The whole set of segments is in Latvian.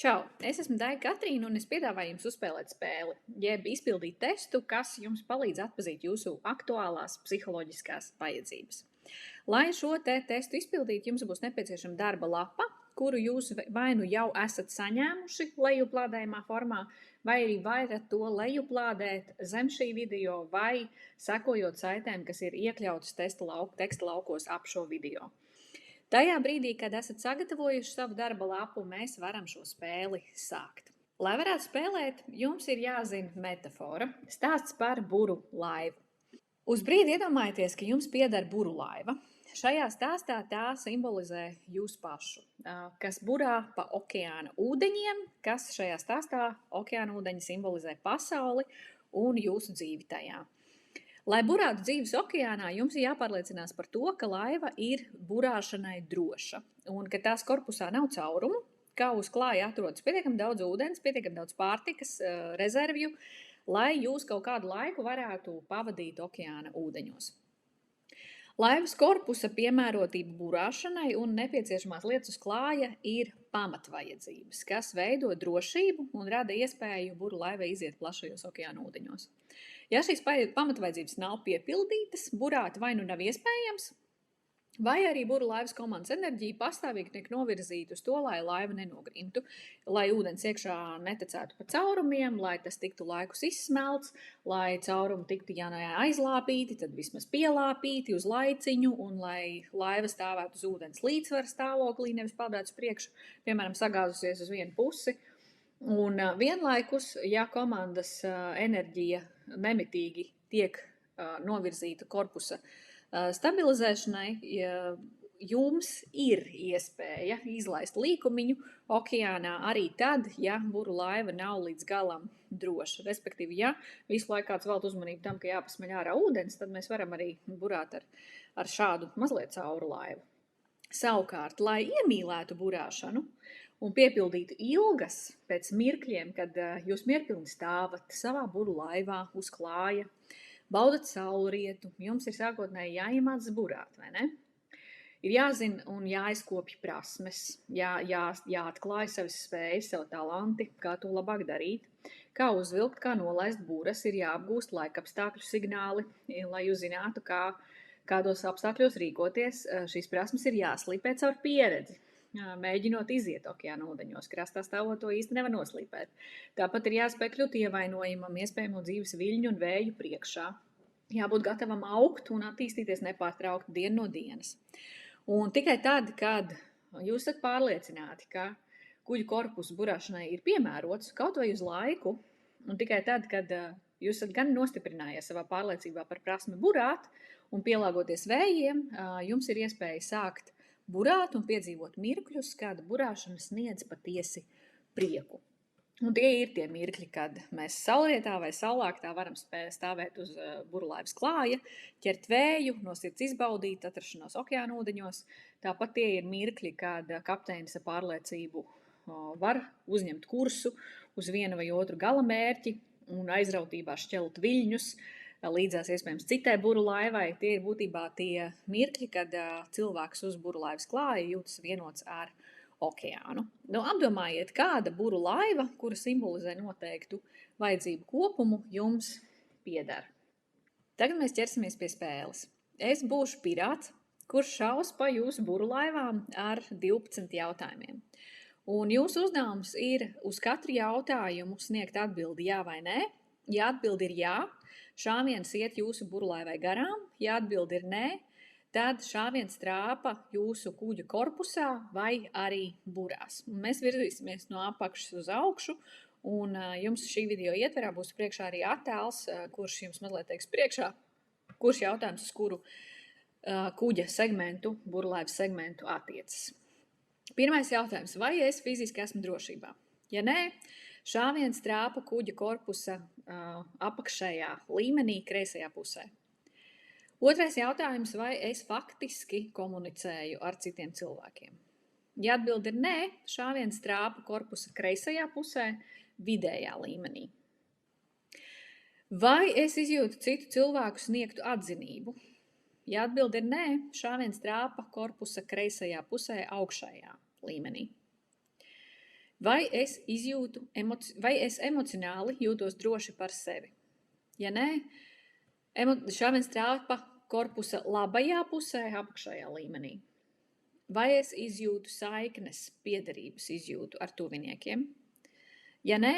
Čau! Es esmu Daiga Katrīna un es piedāvāju jums uzspēlēt spēli, jeb izpildīt testu, kas jums palīdz atpazīt jūsu aktuālās psiholoģiskās vajadzības. Lai šo testu izpildītu, jums būs nepieciešama darba lapa, kuru jūs vai nu jau esat saņēmuši lejuplādējumā formā, vai arī varat to lejuplādēt zem šī video vai sekojot saitēm, kas ir iekļautas teksta laukos ap šo video. Tajā brīdī, kad esat sagatavojuši savu darba lapu, mēs varam šo spēli sākt. Lai varētu spēlēt, jums ir jāzina metafora, stāsts par buru laivu. Uz brīdi iedomājieties, ka jums pieder buru laiva. Šajā stāstā tā simbolizē jūs pašu, kas burā pa okeāna ūdeņiem, kas šajā stāstā okeāna ūdeņi simbolizē pasauli un jūsu dzīvi tajā. Lai burātu dzīves okeānā, jums ir jāpārliecinās par to, ka laiva ir burāšanai droša un ka tās korpusā nav caurumu, ka uz klāja atrodas pietiekami daudz ūdens, pietiekami daudz pārtikas, rezervju, lai jūs kaut kādu laiku varētu pavadīt okeāna ūdeņos. Laivas korpusa piemērotība burāšanai un nepieciešamās lietas uz klāja ir pamatvajadzības, kas veido drošību un rada iespēju buru laivai iziet plašajos okeāna ūdeņos. Ja šīs pamatvajadzības nav piepildītas, burāt vai nu nav iespējams, vai arī buru laivas komandas enerģija pastāvīgi tiek novirzīta uz to, lai laiva nenogrimtu, lai ūdens iekšā netecētu pa caurumiem, lai tas tiktu laikus izsmelts, lai caurumi tiktu, ja ne aizlāpīti, tad vismaz pielāpīti uz laiciņu, un lai laiva stāvētu uz ūdens līdzsvara stāvoklī, nevis peldētu uz priekšu, piemēram, sagāzusies uz vienu pusi. Un vienlaikus, ja komandas enerģija nemitīgi tiek novirzīta korpusa stabilizēšanai, jums ir iespēja izlaist līkumiņu okeānā arī tad, ja buru laiva nav līdz galam droša. Respektīvi, ja visu laiku kāds velta uzmanību tam, ka jāpasmeļ ārā ūdens, tad mēs varam arī burāt ar šādu mazliet cauru laivu. Savukārt, lai iemīlētu burāšanu un piepildītu ilgas pēc mirkļiem, kad jūs mierpilni stāvat savā buru laivā uz klāja, baudat saulrietu, jums ir sākotnēji jāiemācas burāt, vai ne? Ir jāzina un jāizkopja prasmes, jāatklāj savas spējas, savu talanti, kā to labāk darīt, kā uzvilkt, kā nolaist buras, ir jāapgūst laikapstākļu signāli, lai jūs zinātu, kādos apstākļos rīkoties. Šīs prasmes ir jāslīpē caur pieredzi, mēģinot iziet okeāna ūdeņos. Krastā stāvot to īsti nevar noslīpēt. Tāpat ir jāspēj kļūt ievainojamam, iespējamo dzīves viļņu un vēju priekšā. Jābūt gatavam augt un attīstīties nepārtraukti dienu no dienas. Un tikai tad, kad jūs esat pārliecināti, ka kuģu korpusu burāšanai ir piemērots kaut vai uz laiku, un tikai tad, kad jūs esat gan nostiprinājies savā pārliecībā par prasmi burāt un pielāgoties vējiem, jums ir iespēja sākt burāt un piedzīvot mirkļus, kad burāšana sniedz patiesi prieku. Un tie ir tie mirkļi, kad mēs saulrietā vai saulāktā varam stāvēt uz burulaivas klāja, ķert vēju, no sirds izbaudīt atrašanos okeāna ūdeņos. Tāpat tie ir mirkļi, kad kapteinis ar pārliecību var uzņemt kursu uz vienu vai otru galamērķi un aizrautībā šķelt viļņus, līdzās iespējams citai buru laivai. Tie ir būtībā tie mirkļi, kad cilvēks uz buru laivas klāja jūtas vienots ar okeānu. Apdomājiet, kāda buru laiva, kura simbolizē noteiktu vajadzību kopumu, jums pieder. Tagad mēs ķersimies pie spēles. Es būšu pirāts, kurš šaus pa jūsu buru laivām ar 12 jautājumiem. Un jūsu uzdevums ir uz katru jautājumu sniegt atbildi jā vai nē. Ja atbildi ir jā, šāviens iet jūsu burulaivai garām, ja atbildi ir nē, tad šāviens trāpa jūsu kuģa korpusā vai arī burās. Un mēs virzīsimies no apakšas uz augšu, un jums šī video ietverā būs priekšā arī attēls, kurš jums mazliet teiks priekšā, kurš jautājums uz kuru kuģa segmentu, burulaivas segmentu attiecas. Pirmais jautājums, vai es fiziski esmu drošībā? Ja nē, šāviens trāpa kuģa korpusa apakšējā līmenī, kreisajā pusē. Otrais jautājums, vai es faktiski komunicēju ar citiem cilvēkiem? Ja atbildi ir nē, šāviens trāpa korpusa kreisajā pusē, vidējā līmenī. Vai es izjūtu citu cilvēku sniegtu atzinību? Ja atbildi ir nē, šāviens trāpa korpusa kreisajā pusē, augšējā līmenī. Vai es emocionāli jūtos droši par sevi? Ja nē, šāviens trāpa korpusa labajā pusē, apakšējā līmenī. Vai es izjūtu saiknes, piederības izjūtu ar tuviniekiem? Ja nē,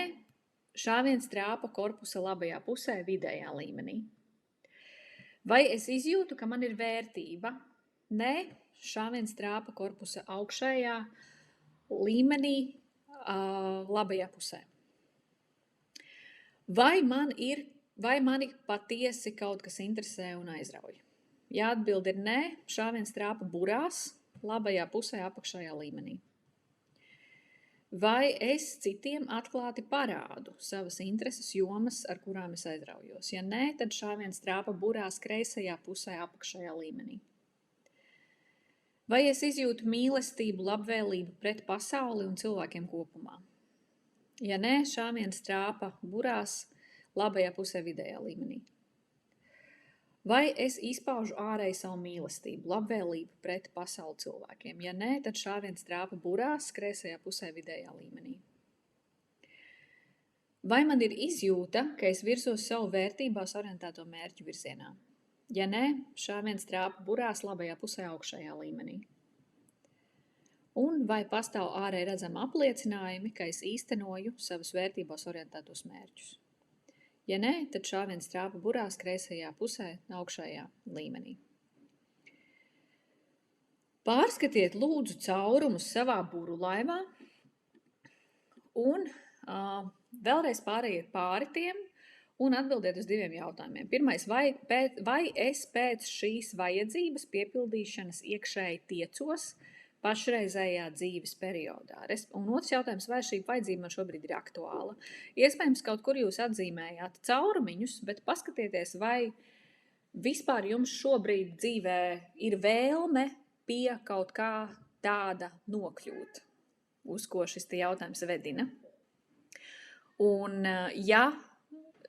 šāviens trāpa korpusa labajā pusē, vidējā līmenī. Vai es izjūtu, ka man ir vērtība? Nē, šāviens trāpa korpusa augšējā līmenī, labajā pusē. Vai mani patiesi kaut kas interesē un aizrauj? Ja atbilde ir nē, šāviens trāpa burās, labajā pusē, apakšējā līmenī. Vai es citiem atklāti parādu savas intereses jomas, ar kurām es aizraujos? Ja nē, tad šāviens trāpa burās, kreisajā pusē, apakšējā līmenī. Vai es izjūtu mīlestību, labvēlību pret pasauli un cilvēkiem kopumā? Ja nē, šāviens trāpa burās, labajā pusē, vidējā līmenī. Vai es izpaužu ārēji savu mīlestību, labvēlību pret pasauli cilvēkiem? Ja nē, tad šāviens trāpa burās, kreisajā pusē, vidējā līmenī. Vai man ir izjūta, ka es virzos savu vērtībās orientēto mērķu virzienā? Ja nē, šāviens trāpa burās, labajā pusē, augšējā līmenī. Un vai pastāv ārēji redzami apliecinājumi, ka es īstenoju savus vērtībās orientētos mērķus? Ja nē, tad šāviens trāpa burās, kreisajā pusē, augšējā līmenī. Pārskatiet lūdzu caurumus savā buru laivā un vēlreiz pārējiet pāri tiem un atbildiet uz 2 jautājumiem. Pirmais, vai es pēc šīs vajadzības piepildīšanas iekšēji tiecos pašreizējā dzīves periodā? Un otrs jautājums, vai šī vajadzība man šobrīd ir aktuāla? Iespējams, kaut kur jūs atzīmējāt caurumiņus, bet paskatieties, vai vispār jums šobrīd dzīvē ir vēlme pie kaut kā tāda nokļūt, uz ko šis jautājums vedina. Un ja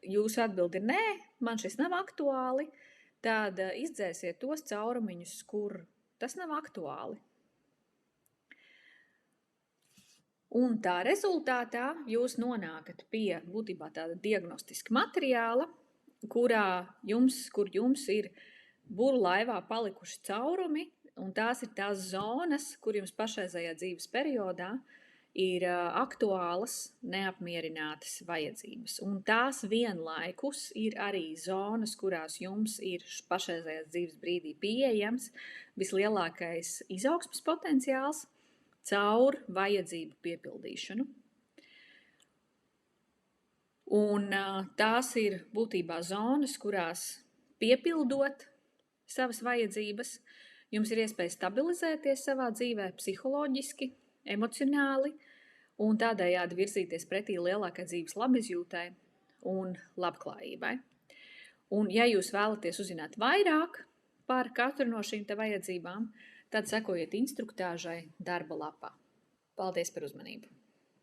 jūsu atbildi ir nē, man šis nav aktuāli, tad izdzēsiet tos caurumiņus, kur tas nav aktuāli. Un tā rezultātā jūs nonākat pie būtībā tāda diagnostiska materiāla, kur jums ir buru laivā palikuši caurumi, un tās ir tās zonas, kur jums pašreizējā dzīves periodā ir aktuālas, neapmierinātas vajadzības. Un tās vienlaikus ir arī zonas, kurās jums ir pašreizējās dzīves brīdī pieejams vislielākais izaugsmes potenciāls caur vajadzību piepildīšanu. Un tās ir būtībā zonas, kurās piepildot savas vajadzības, jums ir iespēja stabilizēties savā dzīvē psiholoģiski, emocionāli un tādējādi virzīties pretī lielākai dzīves labizjūtai un labklājībai. Un ja jūs vēlaties uzzināt vairāk par katru no šīm te vajadzībām, tad sekojiet instruktāžai darba lapā. Paldies par uzmanību!